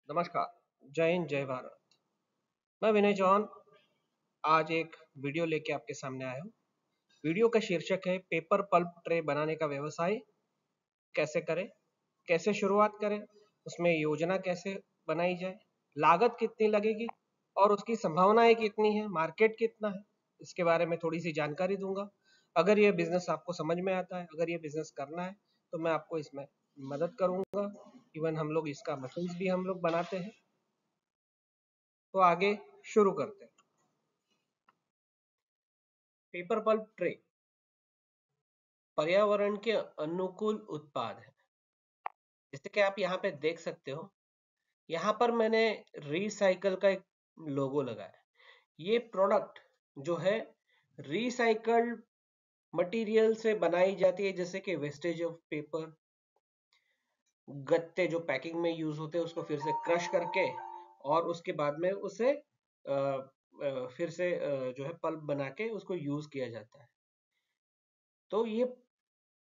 नमस्कार। जय हिंद, जय भारत। मैं विनय चौहान आज एक वीडियो लेके आपके सामने आया हूँ। वीडियो का शीर्षक है पेपर पल्प ट्रे बनाने का व्यवसाय कैसे करें, कैसे शुरुआत करें, उसमें योजना कैसे बनाई जाए, लागत कितनी लगेगी और उसकी संभावनाएं कितनी है, मार्केट कितना है, इसके बारे में थोड़ी सी जानकारी दूंगा। अगर ये बिजनेस आपको समझ में आता है, अगर ये बिजनेस करना है तो मैं आपको इसमें मदद करूंगा। इवन हम लोग इसका मशीन्स भी हम लोग बनाते हैं। तो आगे शुरू करते हैं। पेपर पल्प ट्रे पर्यावरण के अनुकूल उत्पाद है। जैसे कि आप यहाँ पे देख सकते हो, यहाँ पर मैंने रिसाइकल का एक लोगो लगाया है। ये प्रोडक्ट जो है रिसाइकल्ड मटेरियल से बनाई जाती है, जैसे कि वेस्टेज ऑफ पेपर, गत्ते जो पैकिंग में यूज होते हैं उसको फिर से क्रश करके और उसके बाद में उसे फिर से जो है पल्प बना के उसको यूज किया जाता है। तो ये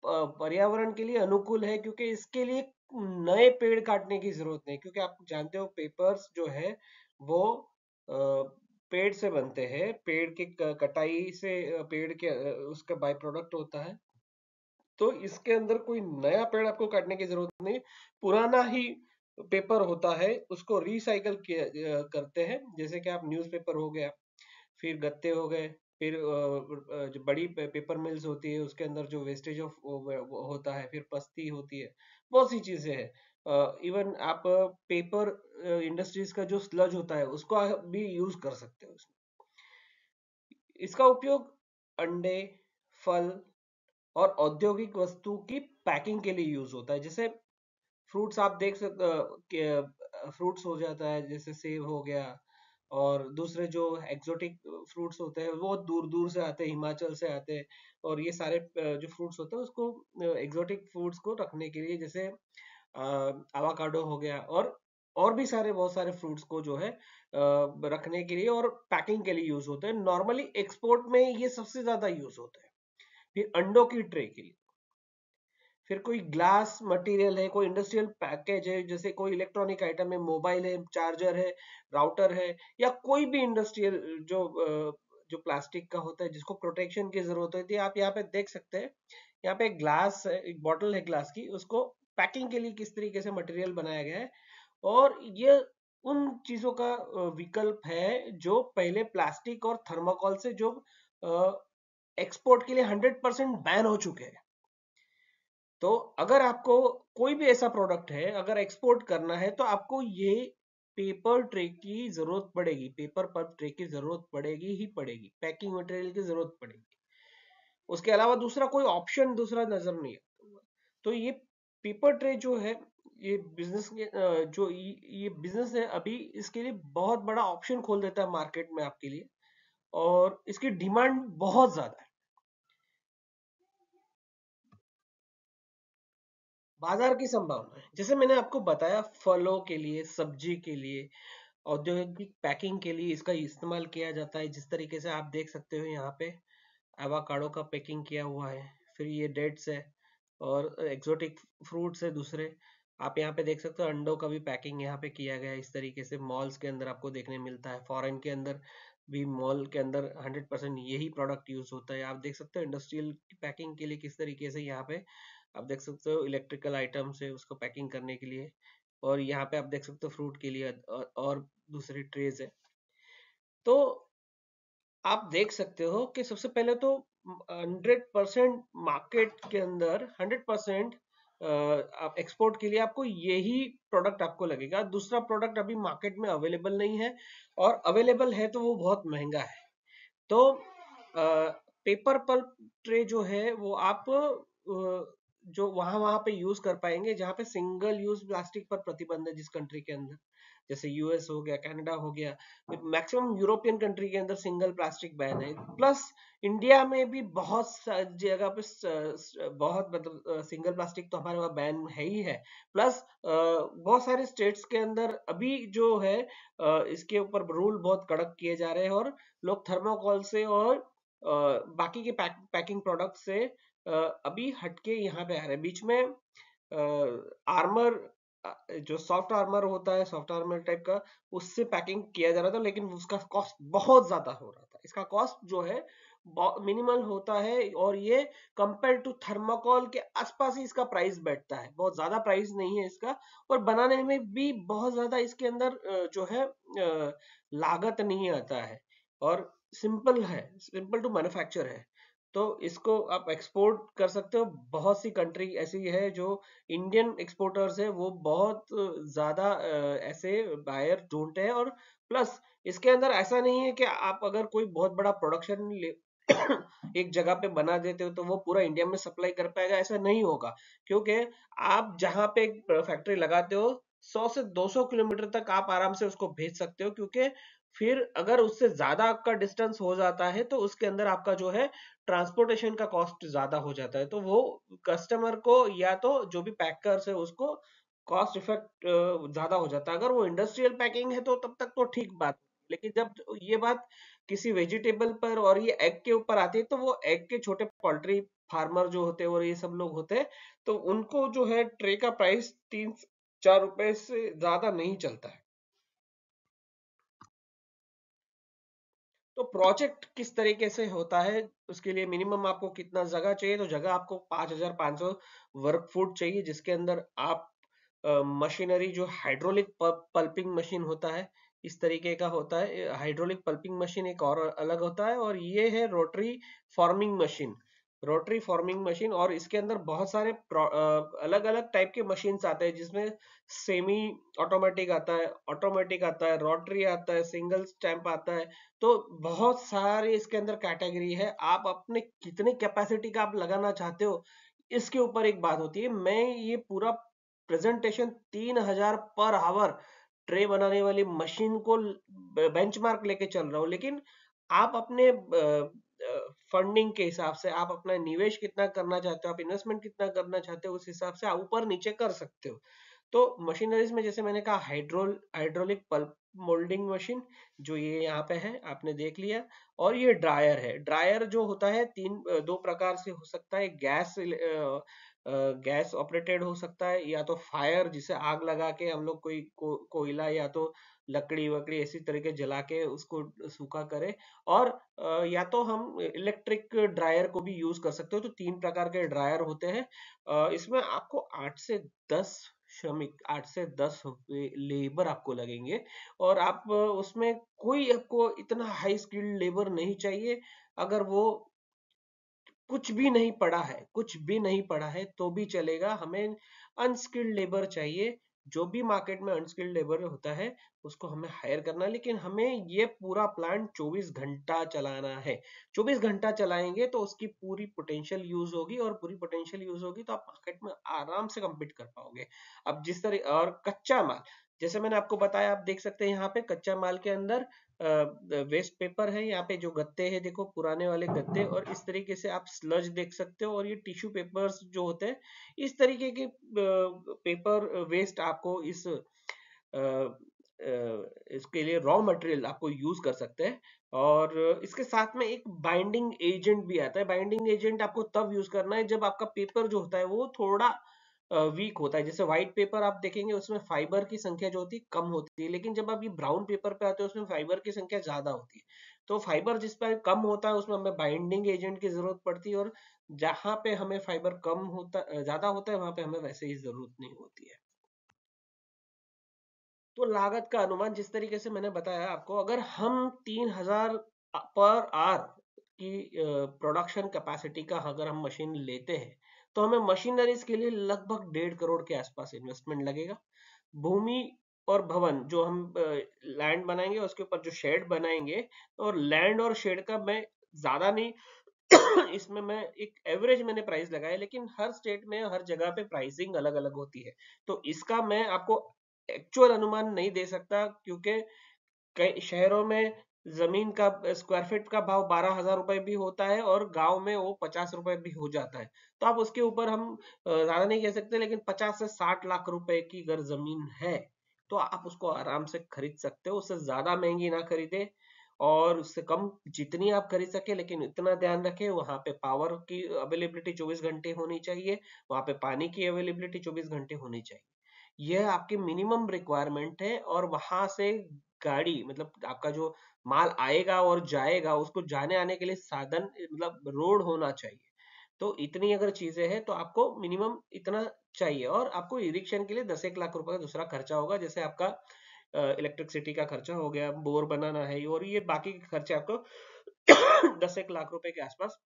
पर्यावरण के लिए अनुकूल है, क्योंकि इसके लिए नए पेड़ काटने की जरूरत नहीं। क्योंकि आप जानते हो पेपर्स जो है वो पेड़ से बनते हैं, पेड़ की कटाई से पेड़ के उसका बाय प्रोडक्ट होता है। तो इसके अंदर कोई नया पेड़ आपको काटने की जरूरत नहीं। पुराना ही पेपर होता है उसको रिसाइकल करते हैं। जैसे कि आप न्यूज़पेपर हो गया, फिर गत्ते हो गए, फिर जो बड़ी पेपर मिल्स होती है उसके अंदर जो वेस्टेज ऑफ होता है, फिर पत्ती होती है, बहुत सी चीजें हैं। इवन आप पेपर इंडस्ट्रीज का जो स्लज होता है उसको आप भी यूज कर सकते हो उसमें। इसका उपयोग अंडे, फल और औद्योगिक वस्तु की पैकिंग के लिए यूज होता है। जैसे फ्रूट्स आप देख सकते, फ्रूट्स हो जाता है, जैसे सेब हो गया, और दूसरे जो एक्सोटिक फ्रूट्स होते हैं वो दूर दूर से आते हैं, हिमाचल से आते हैं। और ये सारे जो फ्रूट्स होते हैं उसको एक्सोटिक फ्रूट्स को रखने के लिए, जैसे अवाकाडो हो गया, और भी सारे बहुत सारे फ्रूट्स को जो है रखने के लिए और पैकिंग के लिए यूज होते हैं। नॉर्मली एक्सपोर्ट में ये सबसे ज्यादा यूज होता है। फिर अंडों की ट्रे के लिए, फिर कोई ग्लास मटेरियल है, कोई इंडस्ट्रियल पैकेज है, जैसे कोई इलेक्ट्रॉनिक आइटम है, मोबाइल है, चार्जर है, राउटर है, या कोई भी इंडस्ट्रियल जो प्लास्टिक का होता है जिसको प्रोटेक्शन की जरूरत होती है। आप यहाँ पे देख सकते हैं, यहाँ पे एक ग्लास है, एक बॉटल है ग्लास की, उसको पैकिंग के लिए किस तरीके से मटेरियल बनाया गया है। और ये उन चीजों का विकल्प है जो पहले प्लास्टिक और थर्माकोल से जो एक्सपोर्ट के लिए 100% बैन हो चुके हैं। तो अगर आपको कोई भी ऐसा प्रोडक्ट है अगर एक्सपोर्ट करना है तो आपको ये पेपर ट्रे की जरूरत पड़ेगी, पेपर पल्प ट्रे की जरूरत पड़ेगी ही पड़ेगी, पैकिंग मटेरियल की जरूरत पड़ेगी। उसके अलावा दूसरा कोई ऑप्शन दूसरा नजर नहीं आता। तो ये पेपर ट्रे जो है, ये बिजनेस के जो ये बिजनेस है अभी, इसके लिए बहुत बड़ा ऑप्शन खोल देता है मार्केट में आपके लिए, और इसकी डिमांड बहुत ज्यादा है। बाजार की संभावना है, जैसे मैंने आपको बताया, फलों के लिए, सब्जी के लिए, औद्योगिक पैकिंग के लिए इसका इस्तेमाल किया जाता है। जिस तरीके से आप देख सकते हो यहाँ पे एवोकाडो का पैकिंग किया हुआ है, फिर ये डेट्स है और एक्सोटिक फ्रूट्स है दूसरे। आप यहाँ पे देख सकते हो अंडों का भी पैकिंग यहाँ पे किया गया है। इस तरीके से मॉल्स के अंदर आपको देखने मिलता है, फॉरेन के अंदर भी मॉल के अंदर 100% यही प्रोडक्ट यूज होता है। आप देख सकते हो इंडस्ट्रियल पैकिंग के लिए किस तरीके से यहाँ पे आप देख सकते हो इलेक्ट्रिकल आइटम्स है उसको पैकिंग करने के लिए। और यहाँ पे आप देख सकते हो फ्रूट के लिए और दूसरी ट्रेज है। तो आप देख सकते हो कि सबसे पहले तो 100% मार्केट के अंदर 100% आप एक्सपोर्ट के लिए आपको यही प्रोडक्ट आपको लगेगा। दूसरा प्रोडक्ट अभी मार्केट में अवेलेबल नहीं है, और अवेलेबल है तो वो बहुत महंगा है। तो पेपर पल्प ट्रे जो है वो आप जो वहां वहां पे यूज कर पाएंगे जहां पे सिंगल यूज प्लास्टिक पर प्रतिबंध है, जिस कंट्री के अंदर, जैसे यूएस हो गया, कनाडा हो गया, मैक्सिमम यूरोपियन कंट्री के अंदर सिंगल प्लास्टिक बैन है। प्लस इंडिया में भी बहुत जगह पे बहुत मतलब सिंगल प्लास्टिक तो हमारे वहाँ बैन है ही है। प्लस बहुत सारे स्टेट्स के अंदर अभी जो है इसके ऊपर रूल बहुत कड़क किए जा रहे हैं, और लोग थर्माकोल से और बाकी के पैकिंग प्रोडक्ट से अभी हटके यहाँ पे आ रहे हैं। बीच में आर्मर जो सॉफ्ट आर्मर होता है, सॉफ्ट आर्मर टाइप का, उससे पैकिंग किया जा रहा था, लेकिन उसका कॉस्ट बहुत ज्यादा हो रहा था। इसका कॉस्ट जो है मिनिमल होता है, और ये कंपेयर टू थर्माकोल के आसपास ही इसका प्राइस बैठता है, बहुत ज्यादा प्राइस नहीं है इसका। और बनाने में भी बहुत ज्यादा इसके अंदर जो है लागत नहीं आता है, और सिंपल है, सिंपल टू मैन्युफैक्चर है। तो इसको आप एक्सपोर्ट कर सकते हो। बहुत सी कंट्री ऐसी है जो इंडियन एक्सपोर्टर्स है, वो बहुत ज्यादा ऐसे बायर ढूंढते हैं। और प्लस इसके अंदर ऐसा नहीं है कि आप अगर कोई बहुत बड़ा प्रोडक्शन एक जगह पे बना देते हो तो वो पूरा इंडिया में सप्लाई कर पाएगा, ऐसा नहीं होगा। क्योंकि आप जहां पे एक फैक्ट्री लगाते हो, 100 से 200 किलोमीटर तक आप आराम से उसको भेज सकते हो, क्योंकि फिर अगर उससे ज्यादा आपका डिस्टेंस हो जाता है तो उसके अंदर आपका जो है ट्रांसपोर्टेशन का कॉस्ट ज्यादा हो जाता है। तो वो कस्टमर को या तो जो भी पैकर्स है उसको कॉस्ट इफेक्ट ज्यादा हो जाता है। अगर वो इंडस्ट्रियल पैकिंग है तो तब तक तो ठीक बात, लेकिन जब ये बात किसी वेजिटेबल पर और ये एग के ऊपर आती है, तो वो एग के छोटे पोल्ट्री फार्मर जो होते हैं और ये सब लोग होते हैं, तो उनको जो है ट्रे का प्राइस 3-4 रुपए से ज्यादा नहीं चलता है। तो प्रोजेक्ट किस तरीके से होता है, उसके लिए मिनिमम आपको कितना जगह चाहिए? तो जगह आपको 5,500 वर्ग फुट चाहिए, जिसके अंदर आप मशीनरी, जो हाइड्रोलिक पल्पिंग मशीन होता है, इस तरीके का होता है। हाइड्रोलिक पल्पिंग मशीन एक और अलग होता है, और ये है rotary forming machine. Rotary forming machine, और इसके अंदर बहुत सारे अलग अलग टाइप के मशीन्स आते हैं, जिसमें सेमी ऑटोमेटिक आता है, ऑटोमेटिक आता है, रोटरी आता है, सिंगल स्टैंप आता है। तो बहुत सारे इसके अंदर कैटेगरी है। आप अपने कितनी कैपेसिटी का आप लगाना चाहते हो, इसके ऊपर एक बात होती है। मैं ये पूरा प्रेजेंटेशन 3,000 पर आवर ट्रे बनाने वाली मशीन को बेंचमार्क लेके चल रहा हूँ, लेकिन आप अपने फंडिंग के हिसाब से, आप अपना निवेश कितना करना चाहते हो, आप इन्वेस्टमेंट कितना करना चाहते हो, उस हिसाब से आप ऊपर नीचे कर सकते हो। तो मशीनरीज में जैसे मैंने कहा, हाइड्रोलिक पल्प मोल्डिंग मशीन, जो ये यहाँ पे है, आपने देख लिया। और ये ड्रायर है। ड्रायर जो होता है दो प्रकार से हो सकता है। गैस ऑपरेटेड हो सकता है, या तो फायर, जिसे आग लगा के हम लोग कोयला या तो लकड़ी वकड़ी ऐसी तरीके जला के उसको सूखा करे। और या तो हम इलेक्ट्रिक ड्रायर को भी यूज कर सकते हो। तो 3 प्रकार के ड्रायर होते हैं। इसमें आपको 8 से 10 लेबर आपको लगेंगे। और आप उसमें कोई आपको इतना हाई स्किल्ड लेबर नहीं चाहिए। अगर वो कुछ भी नहीं पढ़ा है, कुछ भी नहीं पढ़ा है तो भी चलेगा, हमें अनस्किल्ड लेबर चाहिए। जो भी मार्केट में अनस्किल्ड लेबर होता है उसको हमें हायर करना है, लेकिन हमें ये पूरा प्लांट 24 घंटा चलाना है। 24 घंटा चलाएंगे तो उसकी पूरी पोटेंशियल यूज होगी, और पूरी पोटेंशियल यूज होगी तो आप मार्केट में आराम से compete कर पाओगे। अब जिस तरह, और कच्चा माल, जैसे मैंने आपको बताया, आप देख सकते हैं यहाँ पे कच्चा माल के अंदर वेस्ट पेपर है, यहाँ पे जो गत्ते हैं देखो, पुराने वाले गत्ते, और इस तरीके से आप स्लज देख सकते हो। और ये टिश्यू पेपर्स जो होते हैं, इस तरीके के पेपर वेस्ट आपको इसके लिए रॉ मटेरियल आपको यूज कर सकते हैं। और इसके साथ में एक बाइंडिंग एजेंट भी आता है। बाइंडिंग एजेंट आपको तब यूज करना है जब आपका पेपर जो होता है वो थोड़ा वीक होता है। जैसे व्हाइट पेपर आप देखेंगे, उसमें फाइबर की संख्या जो होती है कम होती है, लेकिन जब आप ये ब्राउन पेपर पे आते हो उसमें फाइबर की संख्या ज्यादा होती है। तो फाइबर जिस पर कम होता है उसमें हमें बाइंडिंग एजेंट की जरूरत पड़ती है, और जहां पे हमें फाइबर कम होता ज्यादा होता है वहां पे हमें वैसे ही जरूरत नहीं होती है। तो लागत का अनुमान जिस तरीके से मैंने बताया आपको, अगर हम 3,000 पर आवर की प्रोडक्शन कैपेसिटी का अगर हम मशीन लेते हैं, तो हमें मशीनरीज के लिए लगभग 1.5 करोड़ के आसपास इन्वेस्टमेंट लगेगा। भूमि और भवन, जो हम लैंड बनाएंगे उसके ऊपर जो शेड बनाएंगे, और लैंड और शेड का मैं ज्यादा नहीं इसमें मैं एक एवरेज मैंने प्राइस लगाया, लेकिन हर स्टेट में हर जगह पे प्राइसिंग अलग अलग होती है। तो इसका मैं आपको एक्चुअल अनुमान नहीं दे सकता, क्योंकि कई शहरों में जमीन का स्क्वायर फीट का भाव 12,000 रुपए भी होता है, और गांव में वो 50 रुपए भी हो जाता है। तो आप उसके ऊपर हम ज्यादा नहीं कह सकते, लेकिन 50 से 60 लाख रुपए की अगर जमीन है तो आप उसको आराम से खरीद सकते हो। उससे ज्यादा महंगी ना खरीदे, और उससे कम जितनी आप खरीद सके, लेकिन इतना ध्यान रखें वहां पे पावर की अवेलेबिलिटी 24 घंटे होनी चाहिए, वहां पे पानी की अवेलेबिलिटी 24 घंटे होनी चाहिए। यह आपके मिनिमम रिक्वायरमेंट है। और वहां से गाड़ी मतलब आपका जो माल आएगा और जाएगा, उसको जाने आने के लिए साधन मतलब रोड होना चाहिए। तो इतनी अगर चीजें हैं तो आपको मिनिमम इतना चाहिए। और आपको इरिक्शन के लिए 10-1 लाख रुपए का दूसरा खर्चा होगा, जैसे आपका इलेक्ट्रिसिटी का खर्चा हो गया, बोर बनाना है, और ये बाकी के खर्चे आपको 10-1 लाख रुपए के आसपास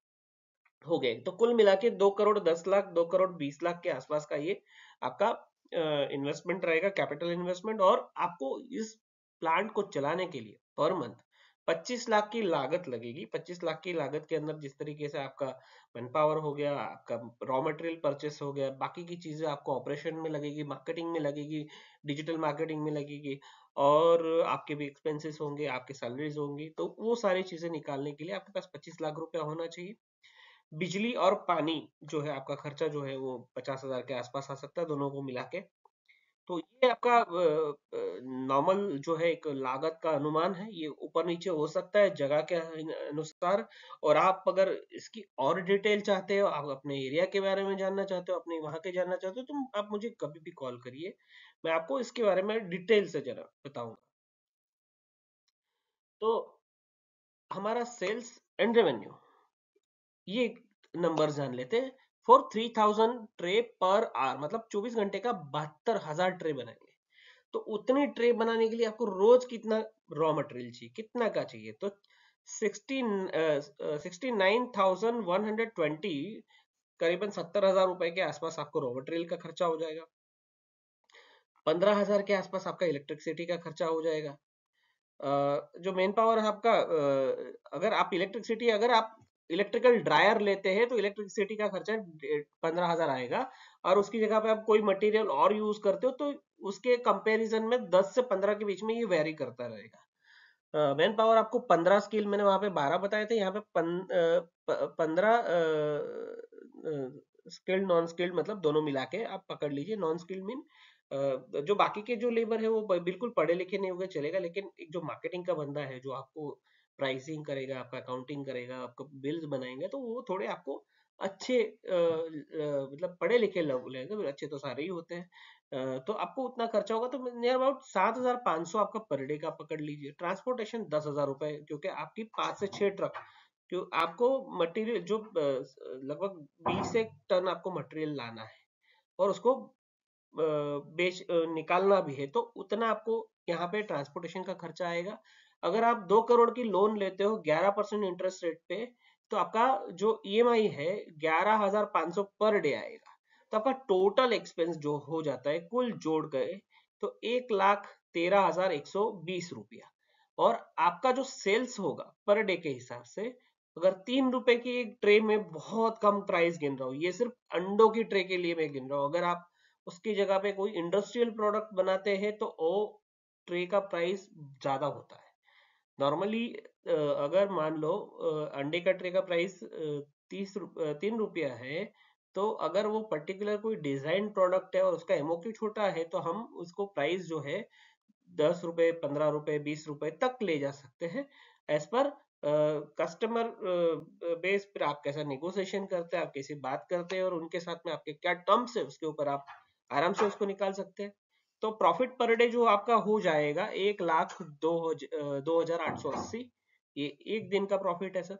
हो गए। तो कुल मिला के 2 करोड़ 10 लाख 2 करोड़ 20 लाख के आसपास का ये आपका इन्वेस्टमेंट रहेगा, कैपिटल इन्वेस्टमेंट। और आपको इस प्लांट को चलाने के लिए पर मंथ 25 लाख की लागत लगेगी। 25 लाख की लागत के अंदर जिस तरीके से आपका मैन पावर हो गया, आपका रॉ मटेरियल परचेस हो गया, बाकी की चीजें आपको ऑपरेशन में लगेगी, मार्केटिंग में लगेगी, डिजिटल मार्केटिंग में लगेगी, और आपके भी एक्सपेंसेस होंगे, आपके सैलरीज होंगी, तो वो सारी चीजें निकालने के लिए आपके पास 25 लाख रुपया होना चाहिए। बिजली और पानी जो है आपका खर्चा जो है वो 50,000 के आसपास आ सकता है दोनों को मिला के। तो ये आपका नॉर्मल जो है एक लागत का अनुमान है, ये ऊपर नीचे हो सकता है जगह के अनुसार। और आप अगर इसकी और डिटेल चाहते हो, आप अपने एरिया के बारे में जानना चाहते हो, अपने वहां के जानना चाहते हो, तो आप मुझे कभी भी कॉल करिए, मैं आपको इसके बारे में डिटेल से जरा बताऊंगा। तो हमारा सेल्स एंड रेवेन्यू, ये नंबर जान लेते हैं। फॉर 3000 ट्रे पर आवर, मतलब 24 घंटे का 72,000 ट्रे बनाएंगे। तो उतनी ट्रे बनाने के लिए आपको रोज कितना रॉ मटेरियल चाहिए, कितना का चाहिए? तो 69,120, करीबन 70,000 रुपए के आसपास आपको रॉ मटेरियल का खर्चा हो जाएगा। 15,000 के आसपास आपका इलेक्ट्रिसिटी का खर्चा हो जाएगा। जो मेन पावर है आपका, अगर आप इलेक्ट्रिसिटी, अगर आप इलेक्ट्रिकल ड्रायर लेते हैं तो इलेक्ट्रिसिटी का खर्चा 15,000 आएगा। और उसकी जगह पे आप कोई मटेरियल और यूज करते हो तो उसके कंपैरिजन में 10 से 15 के बीच में ये वेरी करता रहेगा। मैन पावर आपको 15 स्किल, मैंने वहां पे 12 बताए थे, यहाँ पे 15 स्किल्ड नॉन स्किल्ड मतलब दोनों मिला के आप पकड़ लीजिए। नॉन स्किल्ड मीन जो बाकी के जो लेबर है वो बिल्कुल पढ़े लिखे नहीं होंगे चलेगा, लेकिन एक जो मार्केटिंग का बंदा है जो आपको प्राइसिंग करेगा, आपका अकाउंटिंग करेगा, आपको बिल्स बनाएंगे, तो वो थोड़े आपको अच्छे मतलब पढ़े लिखे लोग लेंगे, अच्छे तो सारे ही होते हैं। तो आपको उतना खर्चा होगा, तो नियर अबाउट 7,500 आपका पर डे का पकड़ लीजिए। ट्रांसपोर्टेशन 10,000 रुपए, क्योंकि आपकी 5 से 6 ट्रक, क्यों आपको मटेरियल जो लगभग 20 टन आपको मटेरियल लाना है और उसको निकालना भी है, तो उतना आपको यहाँ पे ट्रांसपोर्टेशन का खर्चा आएगा। अगर आप 2 करोड़ की लोन लेते हो 11% इंटरेस्ट रेट पे, तो आपका जो ईएमआई है 11,500 पर डे आएगा। तो आपका टोटल एक्सपेंस जो हो जाता है कुल जोड़ गए तो 1,13,120 रुपया। और आपका जो सेल्स होगा पर डे के हिसाब से, अगर 3 रुपए की एक ट्रे में, बहुत कम प्राइस गिन रहा हूँ, ये सिर्फ अंडों की ट्रे के लिए मैं गिन रहा हूँ, अगर आप उसकी जगह पे कोई इंडस्ट्रियल प्रोडक्ट बनाते हैं तो वो ट्रे का प्राइस ज्यादा होता है। नॉर्मली अगर मान लो अंडे का ट्रे का प्राइस 3 रुपया है, तो अगर वो पर्टिकुलर कोई डिजाइन प्रोडक्ट है और उसका एमओक्यू छोटा है, तो हम उसको प्राइस जो है 10 रुपए 15 रुपए 20 रुपए तक ले जा सकते हैं। एज पर कस्टमर बेस पर आप कैसा नेगोशिएशन करते हैं, आप कैसी बात करते हैं, और उनके साथ में आपके क्या टर्म्स है, उसके ऊपर आप आराम से उसको निकाल सकते हैं। तो प्रॉफिट पर डे जो आपका हो जाएगा 1,02,880, ये एक दिन का प्रॉफिट है सर।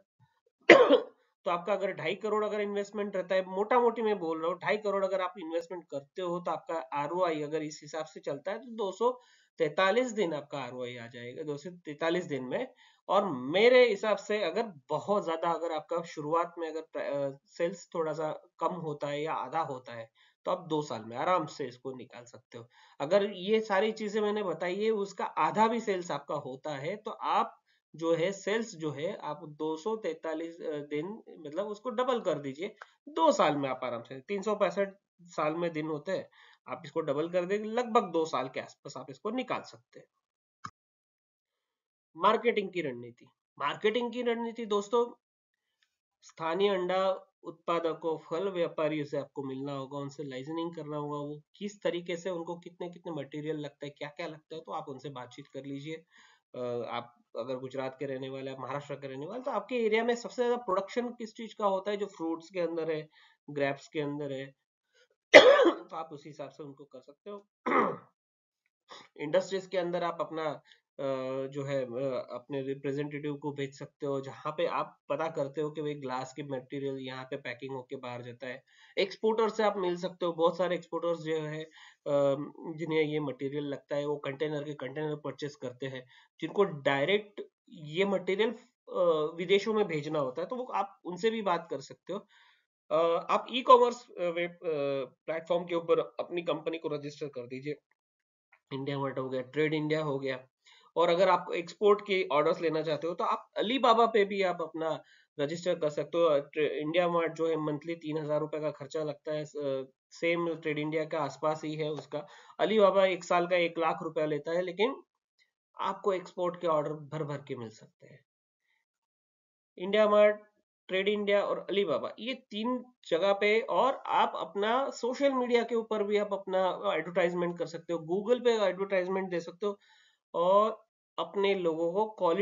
तो आपका अगर 2.5 करोड़ अगर इन्वेस्टमेंट रहता है, मोटा मोटी मैं बोल रहा हूँ, 2.5 करोड़ अगर आप इन्वेस्टमेंट करते हो, तो आपका आरओआई अगर इस हिसाब से चलता है तो 243 दिन आपका आरओआई आ जाएगा, 243 दिन में। और मेरे हिसाब से अगर बहुत ज्यादा, अगर आपका शुरुआत में अगर सेल्स थोड़ा सा कम होता है या आधा होता है, तो आप 2 साल में आराम से इसको निकाल सकते हो। अगर ये सारी चीजें मैंने बताई है उसका आधा भी सेल्स आपका होता है, तो आप जो है सेल्स जो है आप 243 दिन, मतलब उसको डबल कर दीजिए। 2 साल में आप आराम से, 365 साल में दिन होते हैं, आप इसको डबल कर देंगे, लगभग 2 साल के आसपास आप इसको निकाल सकते हैं। मार्केटिंग की रणनीति, मार्केटिंग की रणनीति दोस्तों, स्थानीय अंडा उत्पादकों, फल व्यापारियों से आपको मिलना होगा, उनसे लाइजनिंग करना होगा, वो किस तरीके से, उनको कितने कितने मटेरियल लगता है, क्या क्या लगता है, तो आप उनसे बातचीत कर लीजिए। आप अगर गुजरात के रहने वाले, आप महाराष्ट्र के रहने वाले, तो आपके एरिया में सबसे ज्यादा प्रोडक्शन किस चीज का होता है? जो फ्रूट्स के अंदर है, ग्रेप्स के अंदर है, तो आप उसी हिसाब से उनको कर सकते हो। इंडस्ट्रीज के अंदर आप अपना जो है अपने रिप्रेजेंटेटिव को भेज सकते हो, जहाँ पे आप पता करते हो कि भाई ग्लास की मटेरियल यहाँ पे पैकिंग होके बाहर जाता है। एक्सपोर्टर से आप मिल सकते हो, बहुत सारे एक्सपोर्टर्स जो है जिन्हें ये मटेरियल लगता है वो कंटेनर के कंटेनर परचेस करते हैं, जिनको डायरेक्ट ये मटेरियल विदेशों में भेजना होता है, तो वो आप उनसे भी बात कर सकते हो। आप ई कॉमर्स वेब प्लेटफॉर्म के ऊपर अपनी कंपनी को रजिस्टर कर दीजिए। इंडिया मार्ट हो गया, ट्रेड इंडिया हो गया। और अगर आप एक्सपोर्ट के ऑर्डर्स लेना चाहते हो तो आप अली बाबा पे भी आप अपना रजिस्टर कर सकते हो। इंडिया मार्ट जो है मंथली 3,000 रुपए का खर्चा लगता है, सेम ट्रेड इंडिया का आसपास ही है उसका। अली बाबा 1 साल का 1 लाख रुपया लेता है, लेकिन आपको एक्सपोर्ट के ऑर्डर भर भर के मिल सकते हैं। इंडिया मार्ट, ट्रेड इंडिया और अली बाबा, ये 3 जगह पे। और आप अपना सोशल मीडिया के ऊपर भी आप अपना एडवर्टाइजमेंट कर सकते हो, गूगल पे एडवर्टाइजमेंट दे सकते हो, और अपने लोगों को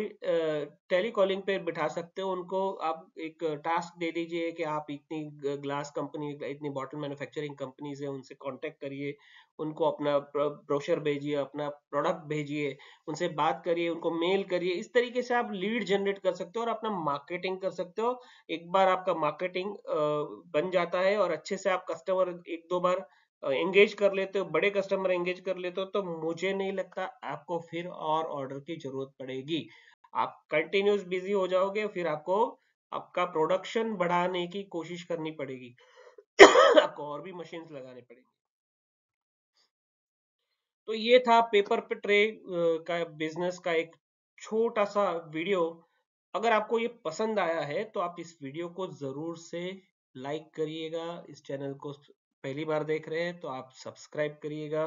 टेली कॉलिंग पे बिठा सकते हो। उनको आप एक टास्क दे दीजिए कि आप इतनी ग्लास कंपनी, इतनी बॉटल मैन्युफैक्चरिंग कंपनीज है, उनसे कांटेक्ट करिए, उनको अपना ब्रोशर भेजिए, अपना प्रोडक्ट भेजिए, उनसे बात करिए, उनको मेल करिए। इस तरीके से आप लीड जनरेट कर सकते हो और अपना मार्केटिंग कर सकते हो। एक बार आपका मार्केटिंग बन जाता है और अच्छे से आप कस्टमर एक दो बार एंगेज कर लेते हो, बड़े कस्टमर एंगेज कर लेते हो, तो मुझे नहीं लगता आपको फिर और ऑर्डर की जरूरत पड़ेगी। आप कंटिन्यूस बिजी हो जाओगे, फिर आपको आपका प्रोडक्शन बढ़ाने की कोशिश करनी पड़ेगी। आपको और भी मशीन्स लगाने पड़ेंगी। तो ये था पेपर पे ट्रे का बिजनेस का एक छोटा सा वीडियो। अगर आपको ये पसंद आया है तो आप इस वीडियो को जरूर से लाइक करिएगा। इस चैनल को पहली बार देख रहे हैं तो आप सब्सक्राइब करिएगा।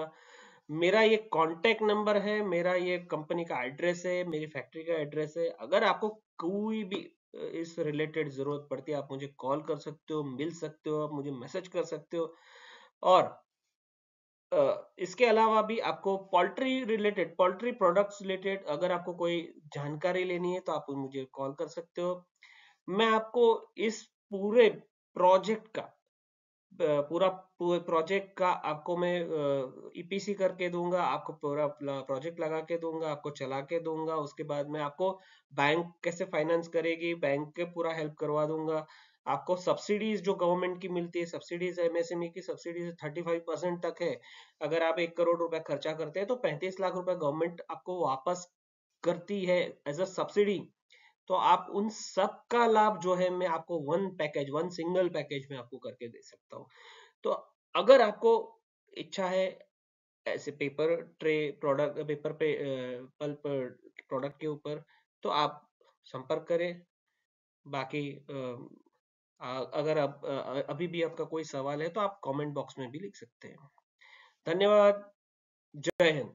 मेरा ये कांटेक्ट नंबर है, मेरा ये कंपनी का एड्रेस है, मेरी फैक्ट्री का एड्रेस है। अगर आपको कोई भी इस रिलेटेड जरूरत पड़ती है, आप मुझे कॉल कर सकते हो, मिल सकते हो, आप मुझे मैसेज कर सकते हो। और इसके अलावा भी आपको पोल्ट्री प्रोडक्ट्स रिलेटेड अगर आपको कोई जानकारी लेनी है तो आप मुझे कॉल कर सकते हो। मैं आपको इस पूरे प्रोजेक्ट का पूरा प्रोजेक्ट का आपको मैं ईपीसी करके दूंगा, आपको पूरा प्रोजेक्ट लगा के दूंगा, आपको चला के दूंगा। उसके बाद में आपको बैंक कैसे फाइनेंस करेगी, बैंक के पूरा हेल्प करवा दूंगा। आपको सब्सिडीज जो गवर्नमेंट की मिलती है, सब्सिडीज एमएसएमई की सब्सिडीज 35% तक है। अगर आप 1 करोड़ रुपए खर्चा करते हैं तो 35 लाख रुपए गवर्नमेंट आपको वापस करती है एज अ सब्सिडी। तो आप उन सब का लाभ जो है मैं आपको वन सिंगल पैकेज में आपको करके दे सकता हूँ। तो अगर आपको इच्छा है ऐसे पेपर ट्रे प्रोडक्ट, पेपर पे पल्प प्रोडक्ट के ऊपर, तो आप संपर्क करें। बाकी अगर आप अभी भी आपका कोई सवाल है तो आप कमेंट बॉक्स में भी लिख सकते हैं। धन्यवाद। जय हिंद।